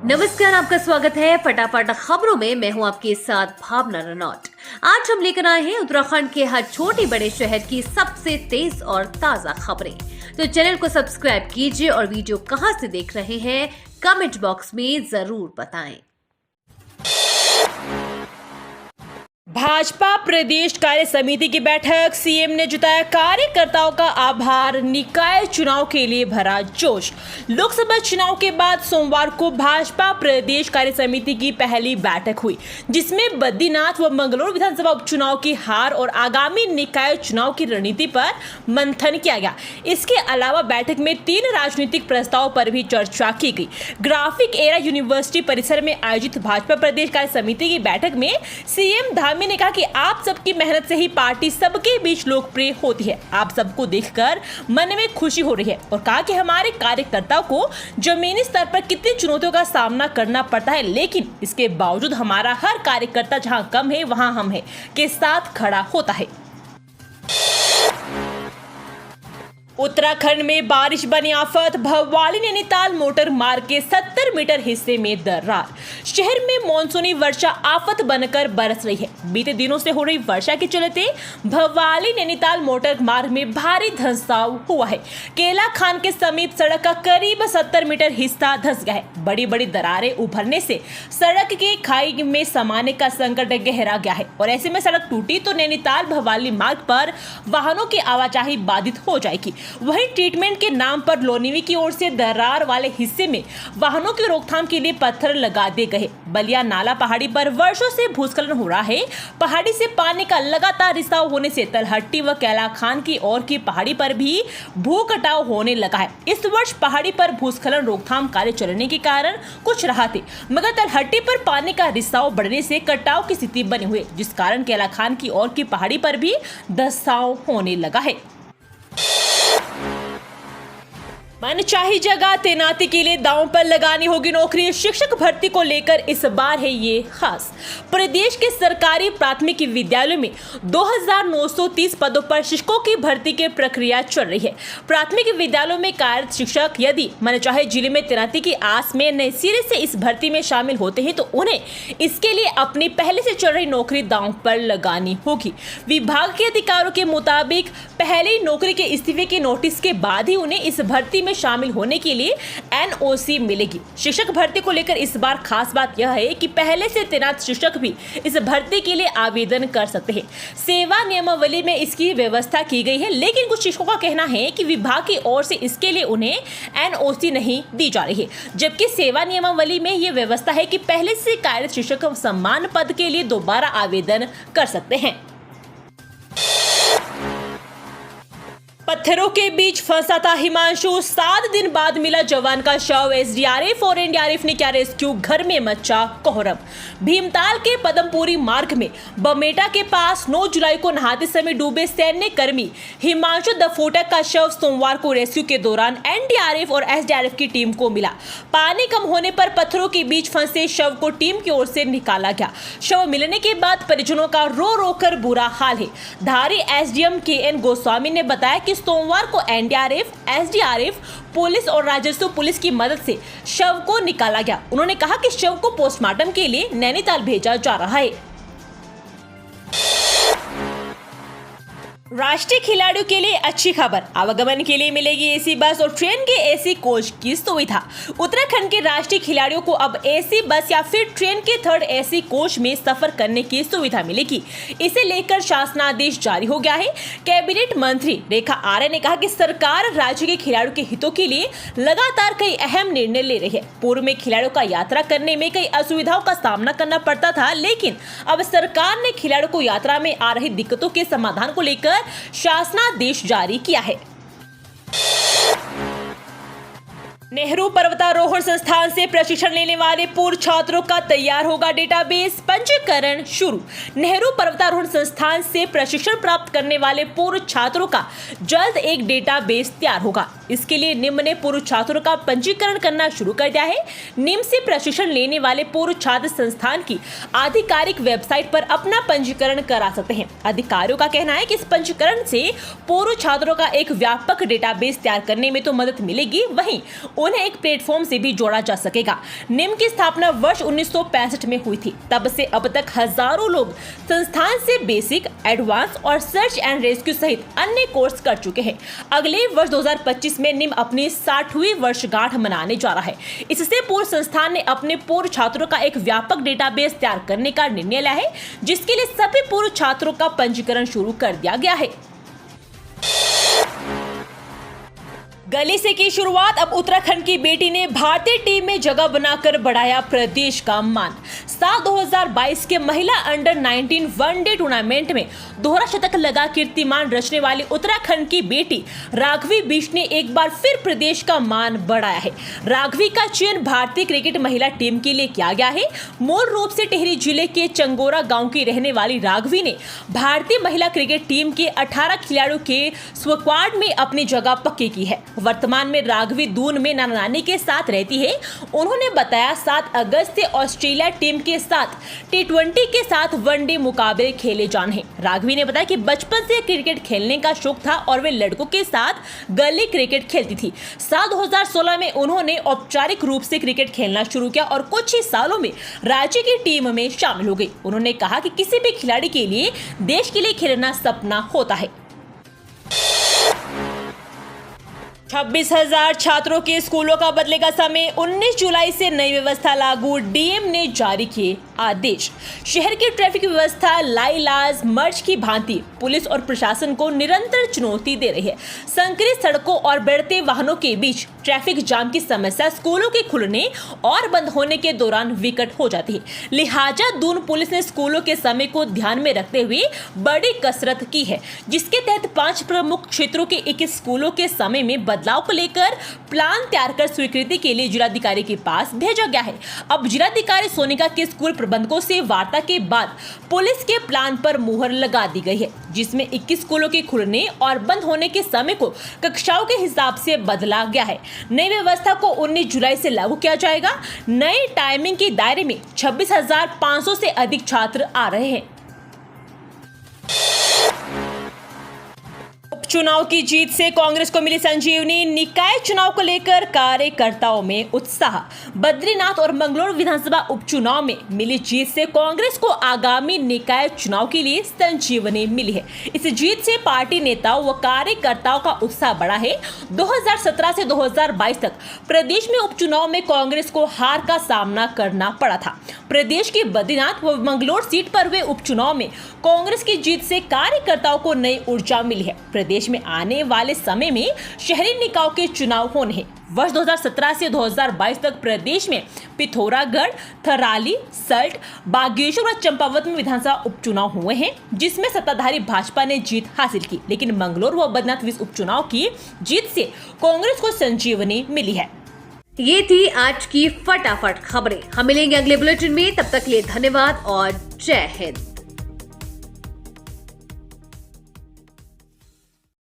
नमस्कार, आपका स्वागत है फटाफट खबरों में। मैं हूं आपके साथ भावना रनौट। आज हम लेकर आए हैं उत्तराखंड के हर छोटे बड़े शहर की सबसे तेज और ताजा खबरें। तो चैनल को सब्सक्राइब कीजिए और वीडियो कहां से देख रहे हैं कमेंट बॉक्स में जरूर बताएं। भाजपा प्रदेश कार्य समिति की बैठक, सीएम ने जताया कार्यकर्ताओं का आभार, निकाय चुनाव के लिए भरा जोश। लोकसभा चुनाव के बाद सोमवार को भाजपा प्रदेश कार्य समिति की पहली बैठक हुई, जिसमें बद्रीनाथ व मंगलौर विधानसभा उपचुनाव की हार और आगामी निकाय चुनाव की रणनीति पर मंथन किया गया। इसके अलावा बैठक में 3 राजनीतिक प्रस्ताव पर भी चर्चा की गई। ग्राफिक एरा यूनिवर्सिटी परिसर में आयोजित भाजपा प्रदेश कार्य समिति की बैठक में सीएम धामी ने कहा कि आप सबकी मेहनत से ही पार्टी सबके बीच लोकप्रिय होती है। आप सबको देखकर मन में खुशी हो रही है और कहा कि हमारे कार्यकर्ताओं को जमीनी स्तर पर कितनी चुनौतियों का सामना करना पड़ता है, लेकिन इसके बावजूद हमारा हर कार्यकर्ता जहां कम है वहां हम है के साथ खड़ा होता है। उत्तराखंड में बारिश बनी आफत, भवाली नैनीताल मोटर मार्ग के 70 मीटर हिस्से में दरार। शहर में मानसूनी वर्षा आफत बनकर बरस रही है। बीते दिनों से हो रही वर्षा के चलते भवाली नैनीताल मोटर मार्ग में भारी धंसाव हुआ है। केला खान के समीप सड़क का करीब 70 मीटर हिस्सा धंस गया है। बड़ी बड़ी दरारें उभरने से सड़क के खाई में समाने का संकट गहरा गया है और ऐसे में सड़क टूटी तो नैनीताल भवाली मार्ग पर वाहनों की आवाजाही बाधित हो जाएगी। वहीं ट्रीटमेंट के नाम पर लोनिवी की ओर से दरार वाले हिस्से में वाहनों की रोकथाम के लिए पत्थर लगा दिए गए। बलिया नाला पहाड़ी पर वर्षों से भूस्खलन हो रहा है। पहाड़ी से पानी का लगातार रिसाव होने से तलहट्टी व कैला खान की ओर की पहाड़ी पर भी भू कटाव होने लगा है। इस वर्ष पहाड़ी पर भूस्खलन रोकथाम कार्य चलने के कारण कुछ राहत है, मगर तलहट्टी पर पानी का रिसाव बढ़ने से कटाव की स्थिति बनी हुई, जिस कारण कैला खान की ओर की पहाड़ी पर भी धंसाव होने लगा है। मनचाही जगह तैनाती के लिए दांव पर लगानी होगी नौकरी। शिक्षक भर्ती को लेकर इस बार है ये खास। प्रदेश के सरकारी प्राथमिक विद्यालयों में 2930 पदों पर शिक्षकों की भर्ती की प्रक्रिया चल रही है। प्राथमिक विद्यालयों में कार्यरत शिक्षक यदि मनचाहे जिले में तैनाती की आस में नए सिरे से इस भर्ती में शामिल होते हैं तो उन्हें इसके लिए अपनी पहले से चल रही नौकरी दांव पर लगानी होगी। विभाग के अधिकारियों के मुताबिक पहले नौकरी के इस्तीफे के नोटिस के बाद ही उन्हें इस भर्ती में शामिल होने के लिए एनओसी मिलेगी। शिक्षक भर्ती को लेकर इस बार खास बात यह है कि पहले से तैनात शिक्षक भी इस भर्ती के लिए आवेदन कर सकते हैं। सेवा नियमावली में इसकी व्यवस्था की गई है, लेकिन कुछ शिक्षकों का कहना है कि विभाग की ओर से इसके लिए उन्हें एनओसी नहीं दी जा रही है, जबकि सेवा नियमावली में यह व्यवस्था है कि पहले से कार्यरत शिक्षक सम्मान पद के लिए दोबारा आवेदन कर सकते हैं। पत्थरों के बीच फंसा था हिमांशु, 7 दिन बाद मिला जवान का शव। एसडीआरएफ और एनडीआरएफ ने किया रेस्क्यू, घर में मचा कोहरम। भीमताल के पदमपुरी मार्ग में बमेटा के पास 9 जुलाई को नहाते समय डूबे सैन्य कर्मी हिमांशु दफोटक का शव सोमवार को रेस्क्यू के दौरान एनडीआरएफ और एसडीआरएफ की टीम को मिला। पानी कम होने पर पत्थरों के बीच फंसे शव को टीम की ओर से निकाला गया। शव मिलने के बाद परिजनों का रो रो कर बुरा हाल है। धारी एसडीएम KN गोस्वामी ने बताया कि सोमवार को एनडीआरएफ, एसडीआरएफ, पुलिस और राजस्व पुलिस की मदद से शव को निकाला गया। उन्होंने कहा कि शव को पोस्टमार्टम के लिए नैनीताल भेजा जा रहा है। राष्ट्रीय खिलाड़ियों के लिए अच्छी खबर, आवागमन के लिए मिलेगी एसी बस और ट्रेन के एसी कोच की सुविधा। उत्तराखंड के राष्ट्रीय खिलाड़ियों को अब एसी बस या फिर ट्रेन के 3rd एसी कोच में सफर करने की सुविधा मिलेगी। इसे लेकर शासनादेश जारी हो गया है। कैबिनेट मंत्री रेखा आर्य ने कहा कि सरकार राज्य के खिलाड़ियों के हितों के लिए लगातार कई अहम निर्णय ले रही है। पूर्व में खिलाड़ियों का यात्रा करने में कई असुविधाओं का सामना करना पड़ता था, लेकिन अब सरकार ने खिलाड़ियों को यात्रा में आ रही दिक्कतों के समाधान को लेकर शासनादेश जारी किया है। नेहरू पर्वतारोहण संस्थान से प्रशिक्षण लेने वाले पूर्व छात्रों का तैयार होगा डेटाबेस, पंजीकरण शुरू। नेहरू पर्वतारोहण संस्थान से प्रशिक्षण प्राप्त करने वाले पूर्व छात्रों का जल्द एक डेटाबेस तैयार होगा। इसके लिए निम्न ने पूर्व छात्रों का पंजीकरण करना शुरू कर दिया है। निम्न से प्रशिक्षण लेने वाले पूर्व छात्र संस्थान की आधिकारिक वेबसाइट पर अपना पंजीकरण करा सकते हैं। अधिकारियों का कहना है कि इस पंजीकरण से पूर्व छात्रों का एक व्यापक डेटाबेस तैयार करने में तो मदद मिलेगी, वहीं उन्हें एक प्लेटफॉर्म से भी जोड़ा जा सकेगा। निम की स्थापना वर्ष 1965 में हुई थी। तब से अब तक हजारों लोग संस्थान से बेसिक, एडवांस और सर्च एंड रेस्क्यू सहित अन्य कोर्स कर चुके हैं। अगले वर्ष 2025 में निम अपनी 60वीं वर्षगांठ मनाने जा रहा है। इससे पूर्व संस्थान ने अपने पूर्व छात्रों का एक व्यापक डेटाबेस तैयार करने का निर्णय लिया है, जिसके लिए सभी पूर्व छात्रों का पंजीकरण शुरू कर दिया गया है। गली से की शुरुआत, अब उत्तराखंड की बेटी ने भारतीय टीम में जगह बनाकर बढ़ाया प्रदेश का मान। साल 2022 के महिला अंडर 19 वनडे टूर्नामेंट में दोहरा शतक लगा कीर्तिमान रचने वाली उत्तराखंड की बेटी राघवी बिष्ट ने एक बार फिर प्रदेश का मान बढ़ाया है। राघवी का चयन भारतीय क्रिकेट महिला टीम के लिए किया गया है। मूल रूप से टिहरी जिले के चंगोरा गांव की रहने वाली राघवी ने भारतीय महिला क्रिकेट टीम के 18 खिलाड़ियों के स्क्वाड में अपनी जगह पक्की की है। वर्तमान में राघवी दून में नाना नानी के साथ रहती है। उन्होंने बताया 7 अगस्त से ऑस्ट्रेलिया टीम के साथ T20 के साथ वनडे मुकाबले खेले जाने हैं। राघवी ने बताया कि बचपन से क्रिकेट खेलने का शौक था और वे लड़कों के साथ गली क्रिकेट खेलती थी। साल 2016 में उन्होंने औपचारिक रूप से क्रिकेट खेलना शुरू किया और कुछ ही सालों में राज्य की टीम में शामिल हो गई। उन्होंने कहा कि किसी भी खिलाड़ी के लिए देश के लिए खेलना सपना होता है। 26,000 छात्रों के स्कूलों का बदलेगा समय, 19 जुलाई से नई व्यवस्था लागू, डीएम ने जारी किए आदेश। शहर की ट्रैफिक व्यवस्था लाइलाज मर्ज की भांति पुलिस और प्रशासन को निरंतर चुनौती दे रही है। संकरित सड़कों और बढ़ते वाहनों के बीच ट्रैफिक जाम की समस्या स्कूलों के खुलने और बंद होने के दौरान विकट हो जाती है। लिहाजा दून पुलिस ने स्कूलों के समय को ध्यान में रखते हुए बड़ी कसरत की है, जिसके तहत 5 प्रमुख क्षेत्रों के 21 स्कूलों के समय में बदलाव को लेकर प्लान तैयार कर स्वीकृति के लिए जिलाधिकारी के पास भेजा गया है। अब जिलाधिकारी सोनिका के स्कूल प्रबंधकों से वार्ता के बाद पुलिस के प्लान पर मुहर लगा दी गई है, जिसमें 21 स्कूलों के खुलने और बंद होने के समय को कक्षाओं के हिसाब से बदला गया है। नई व्यवस्था को 19 जुलाई से लागू किया जाएगा। नई टाइमिंग के दायरे में 26,500 से अधिक छात्र आ रहे हैं। चुनाव की जीत से कांग्रेस को मिली संजीवनी, निकाय चुनाव को लेकर कार्यकर्ताओं में उत्साह। बद्रीनाथ और मंगलोर विधानसभा उपचुनाव में मिली जीत से कांग्रेस को आगामी निकाय चुनाव के लिए संजीवनी मिली है। इस जीत से पार्टी नेताओं व कार्यकर्ताओं का उत्साह बढ़ा है। 2017 से 2022 तक प्रदेश में उपचुनाव में कांग्रेस को हार का सामना करना पड़ा था। प्रदेश की बद्रीनाथ व मंगलोर सीट पर हुए उपचुनाव में कांग्रेस की जीत से कार्यकर्ताओं को नई ऊर्जा मिली है। प्रदेश में आने वाले समय में शहरी निकायों के चुनाव होने हैं। वर्ष 2017 से 2022 तक प्रदेश में पिथौरागढ़, थराली, सल्ट, बागेश्वर और चंपावत में विधानसभा उपचुनाव हुए हैं, जिसमें सत्ताधारी भाजपा ने जीत हासिल की। लेकिन मंगलोर व बद्रीनाथ उपचुनाव की जीत से कांग्रेस को संजीवनी मिली है। ये थी आज की फटाफट खबरें। हम मिलेंगे अगले बुलेटिन में, तब तक के लिए धन्यवाद और जय हिंद।